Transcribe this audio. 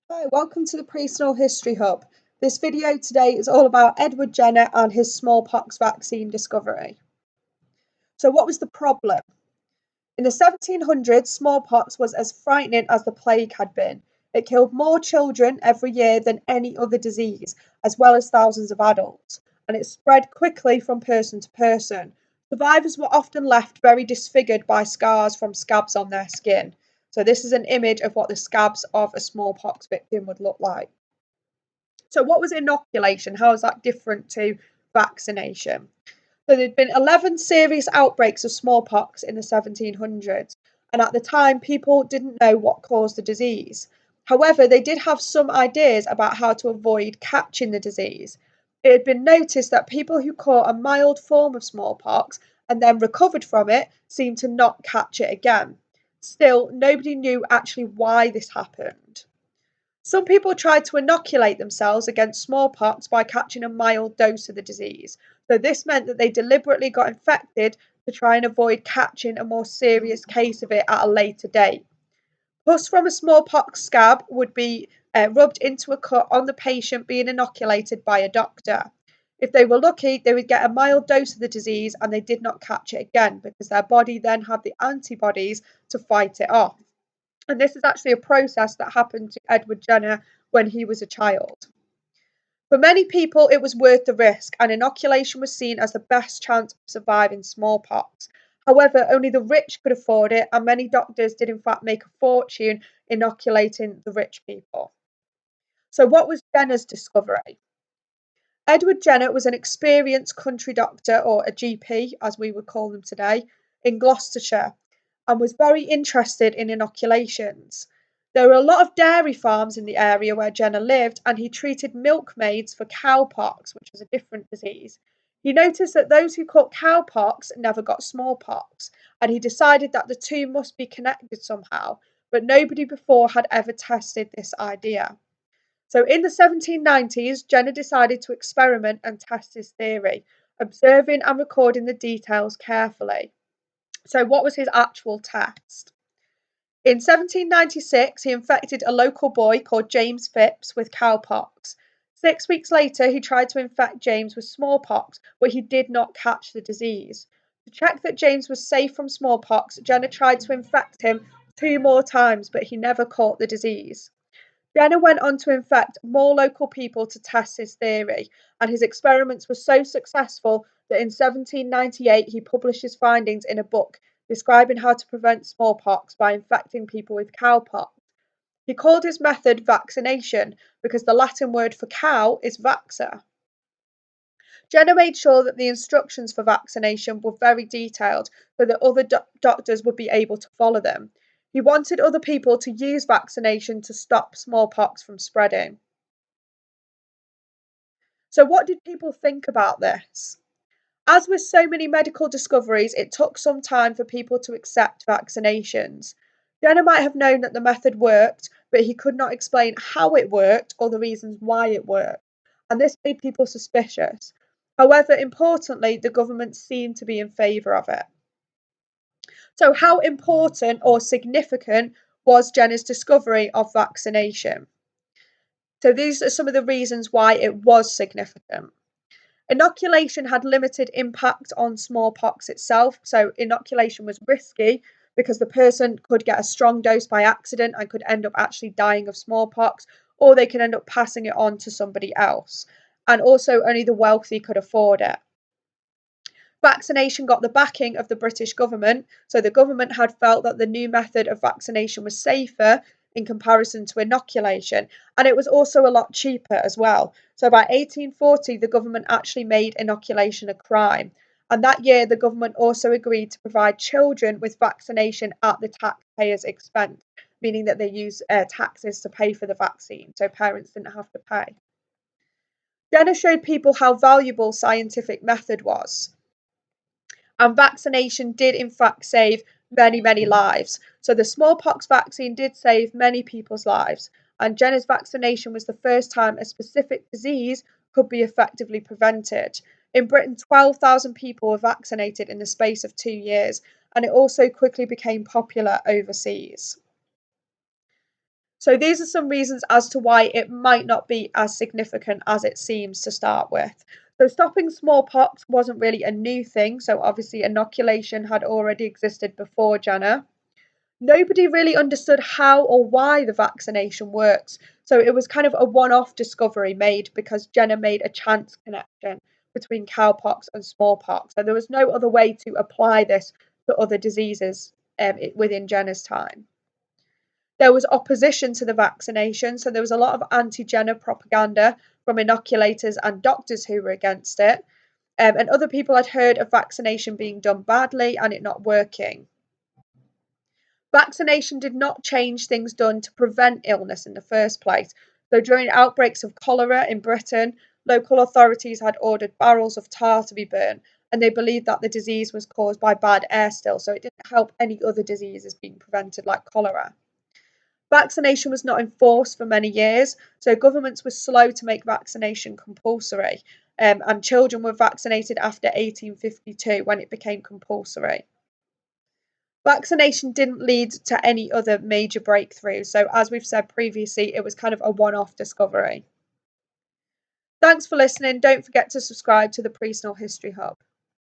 Hi, welcome to the Personal History Hub. This video today is all about Edward Jenner and his smallpox vaccine discovery. So, what was the problem? In the 1700s, smallpox was as frightening as the plague had been. It killed more children every year than any other disease, as well as thousands of adults, and it spread quickly from person to person. Survivors were often left very disfigured by scars from scabs on their skin. So, this is an image of what the scabs of a smallpox victim would look like. So, what was inoculation? How is that different to vaccination? So, there'd been 11 serious outbreaks of smallpox in the 1700s, and at the time, people didn't know what caused the disease. However, they did have some ideas about how to avoid catching the disease. It had been noticed that people who caught a mild form of smallpox and then recovered from it seemed to not catch it again. Still, nobody knew actually why this happened. Some people tried to inoculate themselves against smallpox by catching a mild dose of the disease, so this meant that they deliberately got infected to try and avoid catching a more serious case of it at a later date. Pus from a smallpox scab would be rubbed into a cut on the patient being inoculated by a doctor. If they were lucky, they would get a mild dose of the disease and they did not catch it again because their body then had the antibodies to fight it off. And this is actually a process that happened to Edward Jenner when he was a child. For many people, it was worth the risk, and inoculation was seen as the best chance of surviving smallpox. However, only the rich could afford it, and many doctors did, in fact, make a fortune inoculating the rich people. So, what was Jenner's discovery? Edward Jenner was an experienced country doctor, or a GP, as we would call them today, in Gloucestershire, and was very interested in inoculations. There were a lot of dairy farms in the area where Jenner lived, and he treated milkmaids for cowpox, which was a different disease. He noticed that those who caught cowpox never got smallpox, and he decided that the two must be connected somehow, but nobody before had ever tested this idea. So in the 1790s, Jenner decided to experiment and test his theory, observing and recording the details carefully. So, what was his actual test? In 1796, he infected a local boy called James Phipps with cowpox. 6 weeks later, he tried to infect James with smallpox, but he did not catch the disease. To check that James was safe from smallpox, Jenner tried to infect him 2 more times, but he never caught the disease. Jenner went on to infect more local people to test his theory, and his experiments were so successful that in 1798 he published his findings in a book describing how to prevent smallpox by infecting people with cowpox. He called his method vaccination because the Latin word for cow is vaxa. Jenner made sure that the instructions for vaccination were very detailed so that other doctors would be able to follow them. He wanted other people to use vaccination to stop smallpox from spreading. So, what did people think about this? As with so many medical discoveries, it took some time for people to accept vaccinations. Jenner might have known that the method worked, but he could not explain how it worked or the reasons why it worked, and this made people suspicious. However, importantly, the government seemed to be in favour of it. So, how important or significant was Jenner's discovery of vaccination? So, these are some of the reasons why it was significant. Inoculation had limited impact on smallpox itself, so inoculation was risky because the person could get a strong dose by accident and could end up actually dying of smallpox, or they could end up passing it on to somebody else. And also, only the wealthy could afford it. Vaccination got the backing of the British government, so the government had felt that the new method of vaccination was safer in comparison to inoculation, and it was also a lot cheaper as well. So by 1840, the government actually made inoculation a crime. And that year, the government also agreed to provide children with vaccination at the taxpayers' expense, meaning that they use taxes to pay for the vaccine, so parents didn't have to pay. Jenner showed people how valuable scientific method was. And vaccination did, in fact, save many, many lives. So the smallpox vaccine did save many people's lives. And Jenner's vaccination was the first time a specific disease could be effectively prevented. In Britain, 12,000 people were vaccinated in the space of 2 years, and it also quickly became popular overseas. So these are some reasons as to why it might not be as significant as it seems to start with. So stopping smallpox wasn't really a new thing. So obviously inoculation had already existed before Jenner. Nobody really understood how or why the vaccination works. So it was kind of a one-off discovery made because Jenner made a chance connection between cowpox and smallpox. So there was no other way to apply this to other diseases within Jenner's time. There was opposition to the vaccination, so there was a lot of anti-Jenner propaganda from inoculators and doctors who were against it. And other people had heard of vaccination being done badly and it not working. Vaccination did not change things done to prevent illness in the first place. So during outbreaks of cholera in Britain, local authorities had ordered barrels of tar to be burnt, and they believed that the disease was caused by bad air still, so it didn't help any other diseases being prevented like cholera. Vaccination was not enforced for many years, so governments were slow to make vaccination compulsory, and children were vaccinated after 1852 when it became compulsory. Vaccination didn't lead to any other major breakthroughs, so as we've said previously, it was kind of a one-off discovery. Thanks for listening. Don't forget to subscribe to the Personal History Hub.